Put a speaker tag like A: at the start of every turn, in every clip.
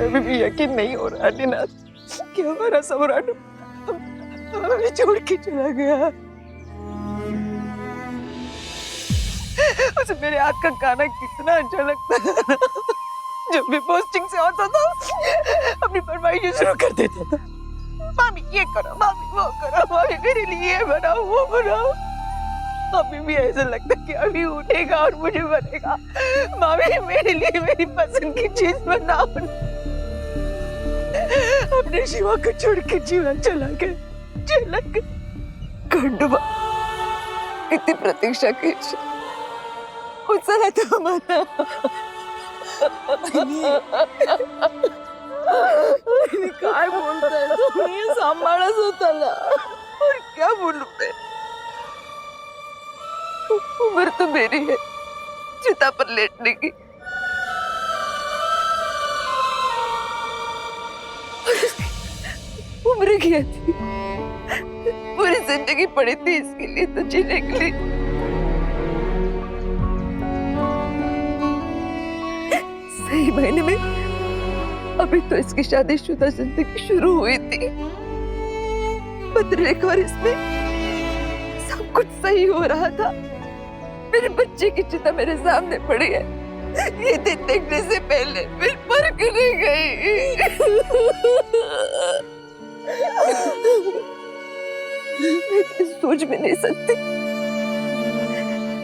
A: मुझे अभी भी यकीन नहीं हो रहा निनाद कि हमारा सम्राट हमें छोड़ के चला गया। उसे मेरे हाथ का खाना कितना अच्छा लगता था। जब भी पोस्टिंग से आता था अपनी फरमाइशें शुरू कर देता था। मामी ये करो, मामी वो करो, मामी मेरे लिए ये बनाओ वो बनाओ। अभी भी ऐसा लगता है कि अभी उठेगा और मुझे बनेगा, मामी मेरे लिए मेरी पसंद की चीज बनाओ। अपने शिवा को छोड़ के जीवन चला गया। खंडवा इतनी प्रतीक्षा की उत्साह तो हमारा काय बोलताय तुम्ही? सांभाळच होताला और क्या बोलूं मैं? उम्र तो मेरी है चिता पर लेटने की। उम्र क्या थी, पूरी जिंदगी पड़ी थी इसके लिए तो जीने के लिए। सही महीने में अभी तो इसकी शादीशुदा जिंदगी शुरू हुई थी। पत्र और इसमें सब कुछ सही हो रहा था। मेरे बच्चे की चिता मेरे सामने पड़ी है। ये दिन देखने से पहले मैं मर नहीं गई। मैं सोच भी नहीं सकती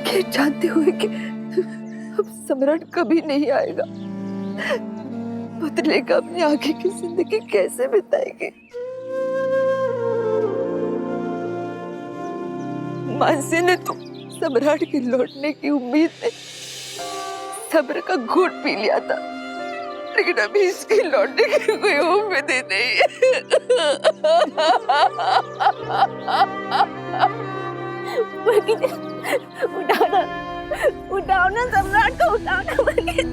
A: कि जानते हुए कि अब सम्राट कभी नहीं आएगा, पुतले का अपनी आगे की जिंदगी कैसे बिताएगी। मानसी ने तो सम्राट के लौटने की उम्मीद में सब्र का घूंट पी लिया था, लेकिन अभी इसके लौटने की कोई उम्मीद ही नहीं है।
B: उठाओ ना सम्राट को, उठाओ ना प्लीज।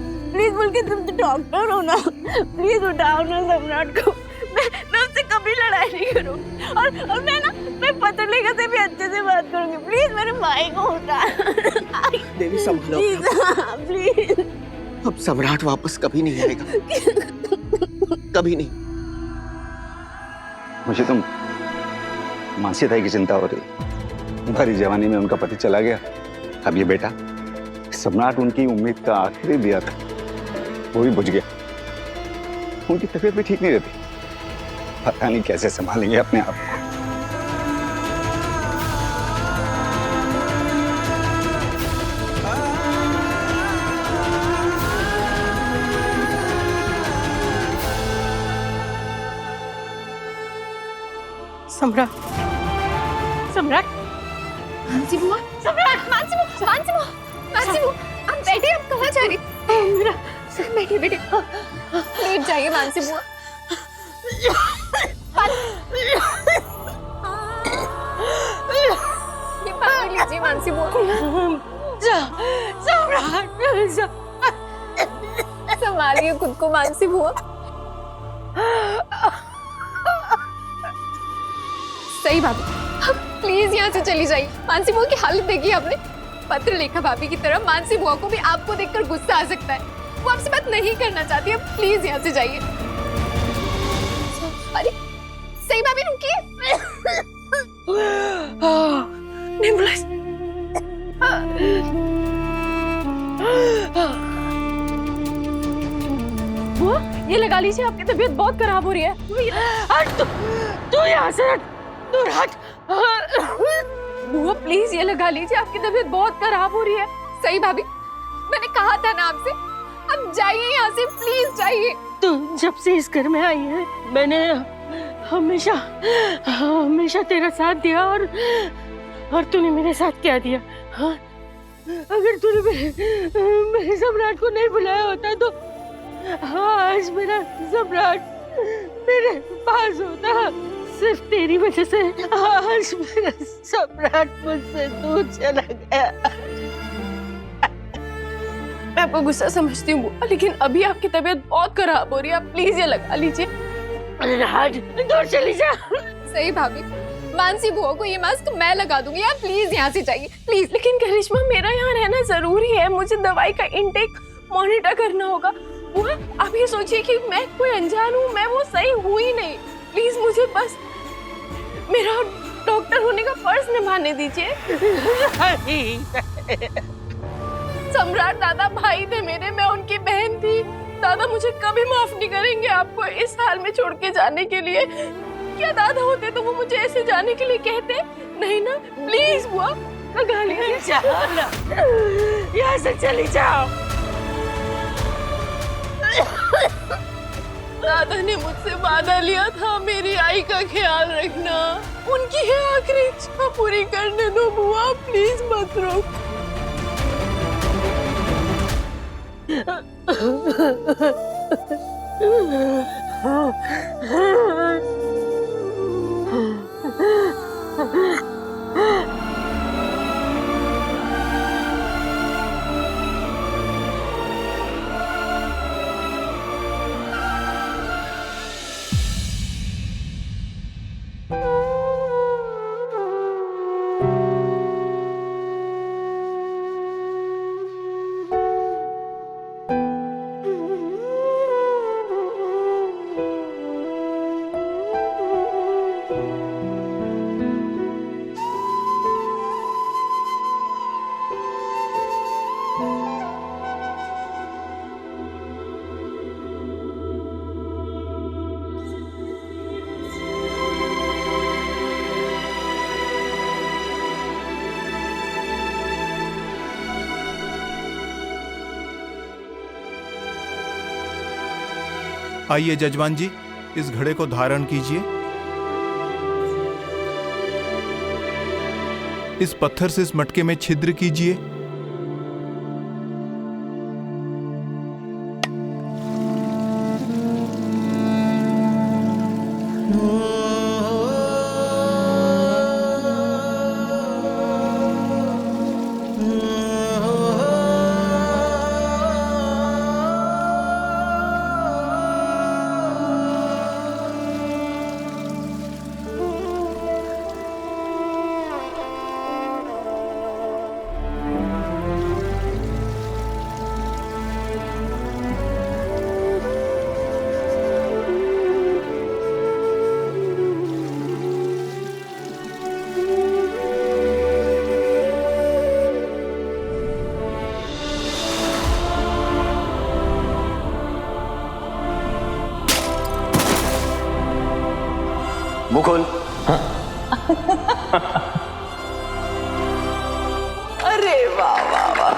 B: बोल के तुम तो डॉक्टर हो ना, प्लीज उठाओ ना सम्राट को। मैं उससे कभी लड़ाई नहीं करूँगी और मैं पतलेगा से भी अच्छे से बात करूंगी। प्लीज मेरे भाई को उठा।
A: देवी संभालो
B: प्लीज।
A: अब सम्राट वापस कभी नहीं आएगा, कभी नहीं।
C: मुझे तो मानसी ताई की चिंता हो रही। भरी जवानी में उनका पति चला गया, अब ये बेटा सम्राट उनकी उम्मीद का आखिरी दिया था, वो भी बुझ गया। उनकी तबीयत भी ठीक नहीं रहती, पता नहीं कैसे संभालेंगे अपने आप को।
B: सम्राट, सम्राट, मानसी बुआ, सम्राट, मानसी बुआ, मानसी बुआ, मानसी बुआ, आप बैठिए। आप कहाँ जा रही? मेरा बैठिए बैठिए, लेट जाइए मानसी बुआ। ये पकड़ लीजिए मानसी बुआ। सम्राट, संभालिए खुद को मानसी बुआ। सही बात है, प्लीज यहाँ से चली जाइए। मानसी बुआ की हालत देखिए आपने। पत्र लेखा भाभी की तरह मानसी बुआ को भी आपको देखकर गुस्सा आ सकता है। वो आपसे बात नहीं करना चाहती है, प्लीज यहाँ से जाइए। अरे सही भाभी रुकिए। बुआ ये लगा लीजिए, आपकी तबीयत बहुत खराब हो रही है। तू यहाँ से हट, दूर हट। बुआ प्लीज ये लगा लीजिए, आपकी तबीयत बहुत खराब हो रही है। सही भाभी मैंने कहा था ना आपसे, अब जाइए यहाँ से, प्लीज जाइए।
D: तो जब से इस घर में आई है मैंने हमेशा हमेशा तेरा साथ दिया और तूने मेरे साथ क्या दिया? हाँ, अगर तूने मेरे सम्राट को नहीं बुलाया होता तो हाँ आज मेरा सम्राट मेरे पास होता। सिर्फ तेरी वजह से आज मेरा सम्राट मुझसे दूर चला गया।
B: मैं आपको गुस्सा समझती हूँ बुआ, लेकिन अभी आपकी तबीयत बहुत खराब हो रही है, आप प्लीज ये लगा लीजिए।
D: राज दूर चली जा।
B: सही भाभी, मानसी बुआ को ये मास्क मैं लगा दूंगी, आप प्लीज यहाँ से जाइए प्लीज। लेकिन करिश्मा मेरा यहाँ रहना जरूरी है, मुझे दवाई का इनटेक मॉनिटर करना होगा। बुआ आप ये सोचिए कि मैं कोई अनजान हूँ, मैं वो सही हूँ ही नहीं। प्लीज मुझे बस मेरा डॉक्टर होने का फर्ज निभाने दीजिए। सम्राट दादा भाई थे मेरे, मैं उनकी बहन थी। दादा मुझे कभी माफ नहीं करेंगे आपको इस हाल में छोड़ के जाने के लिए। क्या दादा होते तो वो मुझे ऐसे जाने के लिए कहते? नहीं ना, प्लीज बुआ लगा लीजिए।
D: यहाँ से चली जाओ।
B: दादा ने मुझसे वादा लिया था मेरी आई का ख्याल रखना। उनकी है आखिरी इच्छा पूरी करने दो बुआ, प्लीज मत रोक।
E: आइए जजमान जी, इस घड़े को धारण कीजिए। इस पत्थर से इस मटके में छिद्र कीजिए।
C: मुकुल।
A: अरे वाह वाह वाह।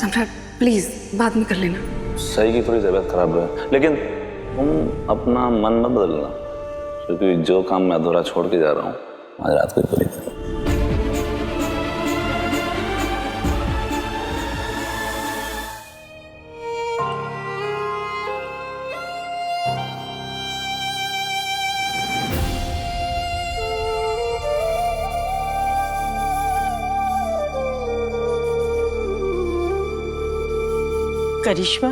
F: सम्राट प्लीज बाद में कर लेना।
G: सही की थोड़ी तबीयत खराब है, लेकिन तुम अपना मन मत बदलना, क्योंकि जो काम मैं अधूरा छोड़ के जा रहा हूँ आज रात को ही पूरी करो।
D: करिश्मा,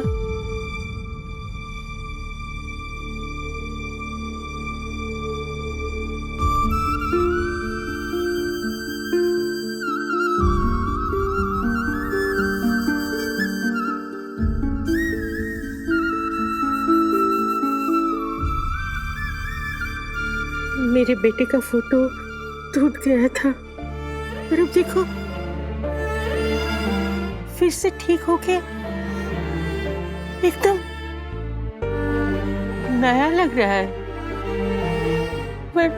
D: मेरे बेटे का फोटो टूट गया था और अब देखो फिर से ठीक होके एकदम नया लग रहा है। पर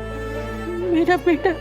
D: मेरा बेटा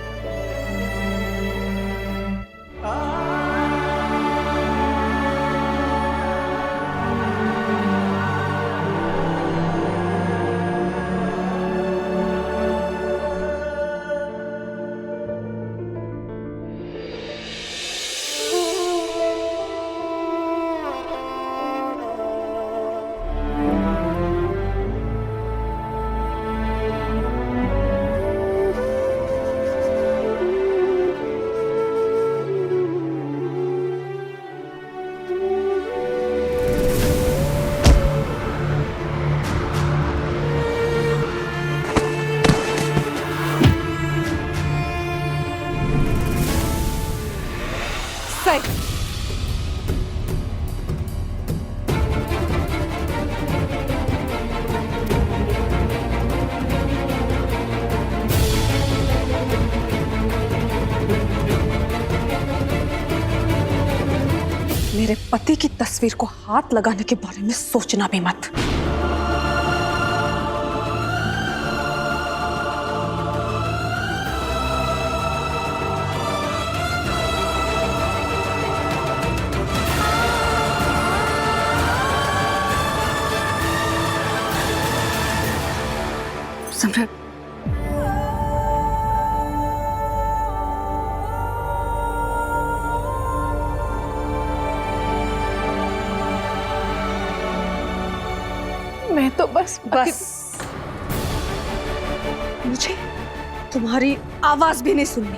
F: मेरे पति की तस्वीर को हाथ लगाने के बारे में सोचना भी मत। सम्राट,
A: मैं तो बस
F: मुझे तुम्हारी आवाज भी नहीं सुननी।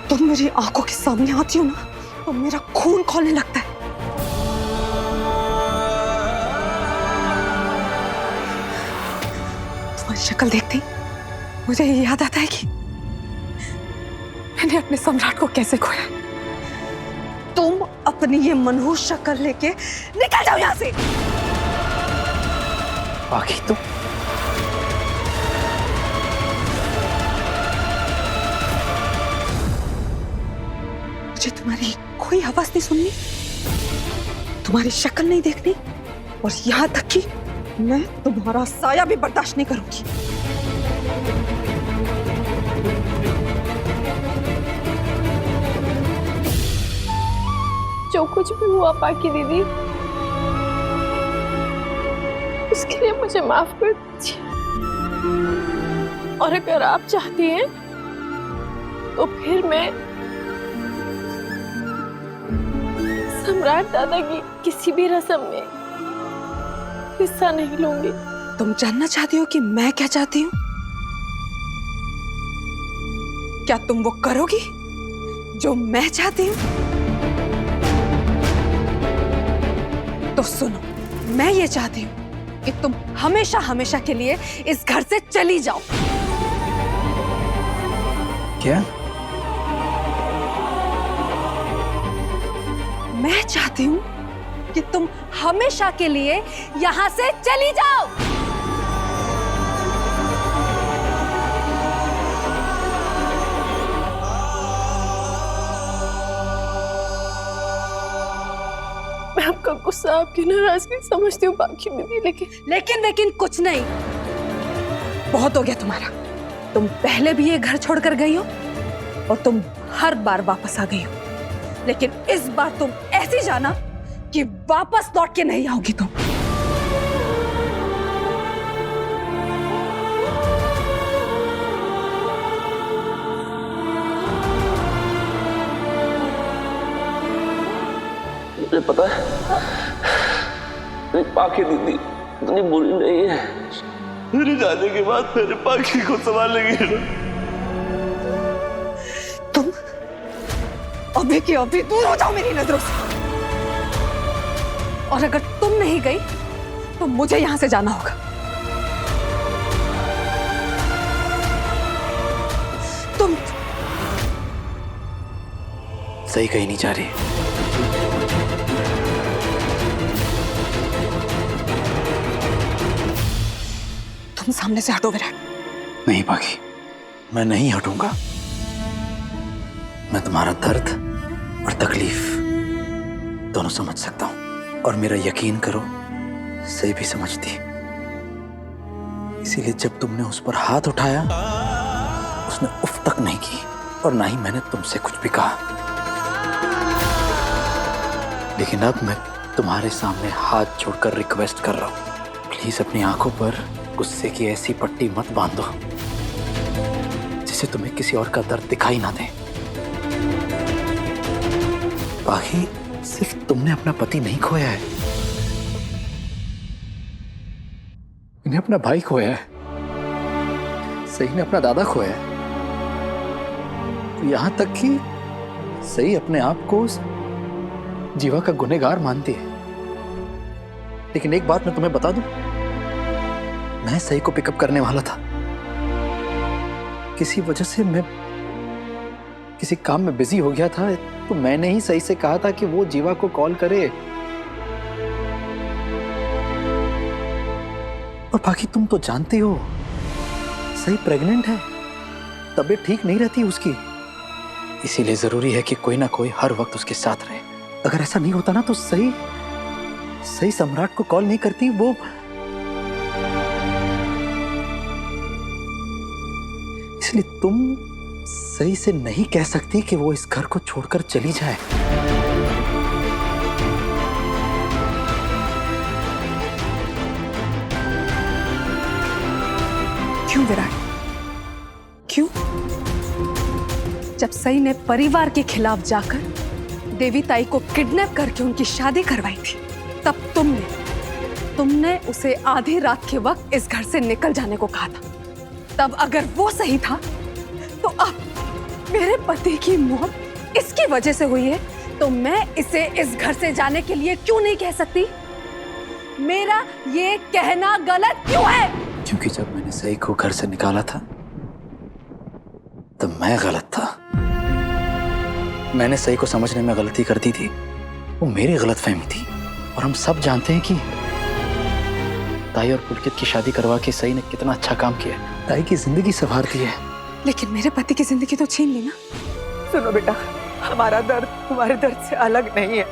F: तुम मेरी आंखों के सामने आती हो ना तो मेरा खून खौलने लगता है। तुम्हारी शक्ल देखती मुझे ये याद आता है कि मैंने अपने सम्राट को कैसे खोया। तुम अपनी ये मनहूस शक्ल लेके निकल जाओ यहां से।
C: बाकी तो
F: मुझे तुम्हारी कोई आवाज नहीं सुननी, तुम्हारी शक्ल नहीं देखनी, और यहां तक कि मैं तुम्हारा साया भी बर्दाश्त नहीं करूंगी।
B: जो कुछ भी हुआ पाकी दीदी, उसके लिए मुझे माफ कर दीजिए। और अगर आप चाहती हैं तो फिर मैं सम्राट दादा की किसी भी रस्म में हिस्सा नहीं लूंगी।
F: तुम जानना चाहती हो कि मैं क्या चाहती हूँ? क्या तुम वो करोगी जो मैं चाहती हूँ? तो सुनो, मैं ये चाहती हूँ कि तुम हमेशा हमेशा के लिए इस घर से चली जाओ।
C: क्या?
F: मैं चाहती हूँ कि तुम हमेशा के लिए यहाँ से चली जाओ।
B: मैं आपका गुस्सा, आपकी नाराजगी समझती हूँ बाकी दीदी,
F: लेकिन कुछ नहीं। बहुत हो गया तुम्हारा। तुम पहले भी ये घर छोड़कर गई हो और तुम हर बार वापस आ गई हो, लेकिन इस बार तुम ऐसी जाना कि वापस लौट के नहीं आओगी तुम।
G: मुझे पता है मेरी पाकी दीदी इतनी बुरी नहीं है। मेरे जाने के बाद मेरे पाकी को संभालेगी ना।
F: तुम अभी की अभी दूर हो जाओ मेरी नजरों से। और अगर तुम नहीं गई तो मुझे यहां से जाना होगा। तुम
H: सही कहीं नहीं जा रही।
F: तुम सामने से हटो विराट।
H: नहीं पाखी, मैं नहीं हटूंगा। मैं तुम्हारा दर्द और तकलीफ दोनों समझ सकता हूं, और मेरा यकीन करो सही भी समझती। इसीलिए जब तुमने उस पर हाथ उठाया उसने उफ तक नहीं की, और ना ही मैंने तुमसे कुछ भी कहा। लेकिन अब मैं तुम्हारे सामने हाथ जोड़कर रिक्वेस्ट कर रहा हूं, प्लीज अपनी आंखों पर गुस्से की ऐसी पट्टी मत बांधो जिससे तुम्हें किसी और का दर्द दिखाई ना दे। बाकी सिर्फ तुमने अपना पति नहीं खोया है, इन्हें अपना भाई खोया है, सही ने अपना दादा खोया है, यहां तक कि सही अपने आप को जीवा का गुनहगार मानती है। लेकिन एक बात मैं तुम्हें बता दूं, मैं सही को पिकअप करने वाला था। किसी वजह से मैं किसी काम में बिजी हो गया था, तो मैंने ही सही से कहा था कि वो जीवा को कॉल करे। और बाकी तुम तो जानते हो सही प्रेग्नेंट है, तबीयत ठीक नहीं रहती उसकी, इसीलिए जरूरी है कि कोई ना कोई हर वक्त उसके साथ रहे। अगर ऐसा नहीं होता ना तो सही सम्राट को कॉल नहीं करती। वो इसलिए तुम सही से नहीं कह सकती कि वो इस घर को छोड़कर चली जाए।
F: क्यों विराट, क्यों? जब सई ने परिवार के खिलाफ जाकर देवी ताई को किडनैप करके उनकी शादी करवाई थी, तब तुमने उसे आधी रात के वक्त इस घर से निकल जाने को कहा था। तब अगर वो सही था तो अब मेरे पति की मौत इसकी वजह से हुई है, तो मैं इसे इस घर से जाने के लिए क्यों नहीं कह सकती? मेरा ये कहना गलत क्यों है?
H: क्योंकि जब मैंने सही को घर से निकाला था तब मैं गलत था। मैंने सही को समझने में गलती कर दी थी, वो मेरी गलतफहमी थी। और हम सब जानते हैं कि ताई और पुलकित की शादी करवा के सही ने कितना अच्छा काम किया, ताई की जिंदगी संवार दी है।
F: लेकिन मेरे पति की जिंदगी तो छीन ली ना।
A: सुनो बेटा, हमारा दर्द तुम्हारे दर्द से अलग नहीं है।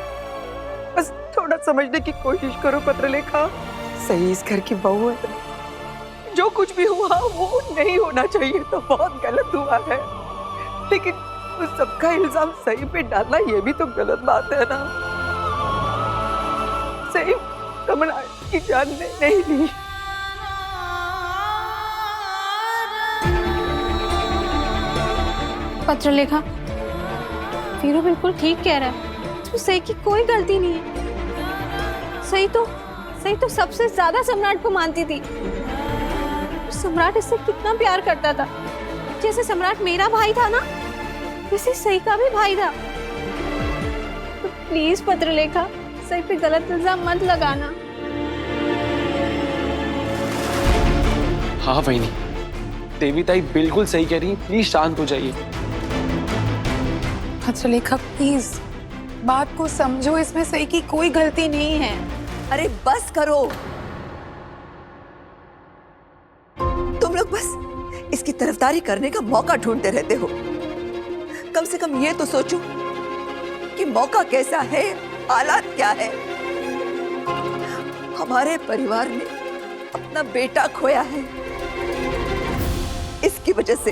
A: बस थोड़ा समझने की कोशिश करो पत्रलेखा। सही इस घर की बहू है, जो कुछ भी हुआ वो नहीं होना चाहिए तो बहुत गलत हुआ है। लेकिन उस सबका इल्जाम सही पे डालना ये भी तो गलत बात है ना। सही सम्राट की जान नहीं ली।
B: पत्रलेखा, वीरू बिल्कुल ठीक कह रहा है। तो सही की कोई गलती नहीं है। सही तो सबसे ज्यादा सम्राट को मानती थी। सम्राट इससे कितना प्यार करता था। जैसे सम्राट मेरा भाई था ना, वैसे सही का भी भाई था। तो प्लीज पत्रलेखा, सही पे गलत इल्जाम मत लगाना।
I: हाँ वहीनी, देवी ताई बिल्कुल सही कह रही है। प्लीज शांत हो जाइए।
F: पत्रलेखा प्लीज बात को समझो, इसमें सही की कोई गलती नहीं है।
A: अरे बस करो, तुम लोग बस इसकी तरफदारी करने का मौका ढूंढते रहते हो। कम से कम ये तो सोचो कि मौका कैसा है, हालात क्या है। हमारे परिवार ने अपना बेटा खोया है, इसकी वजह से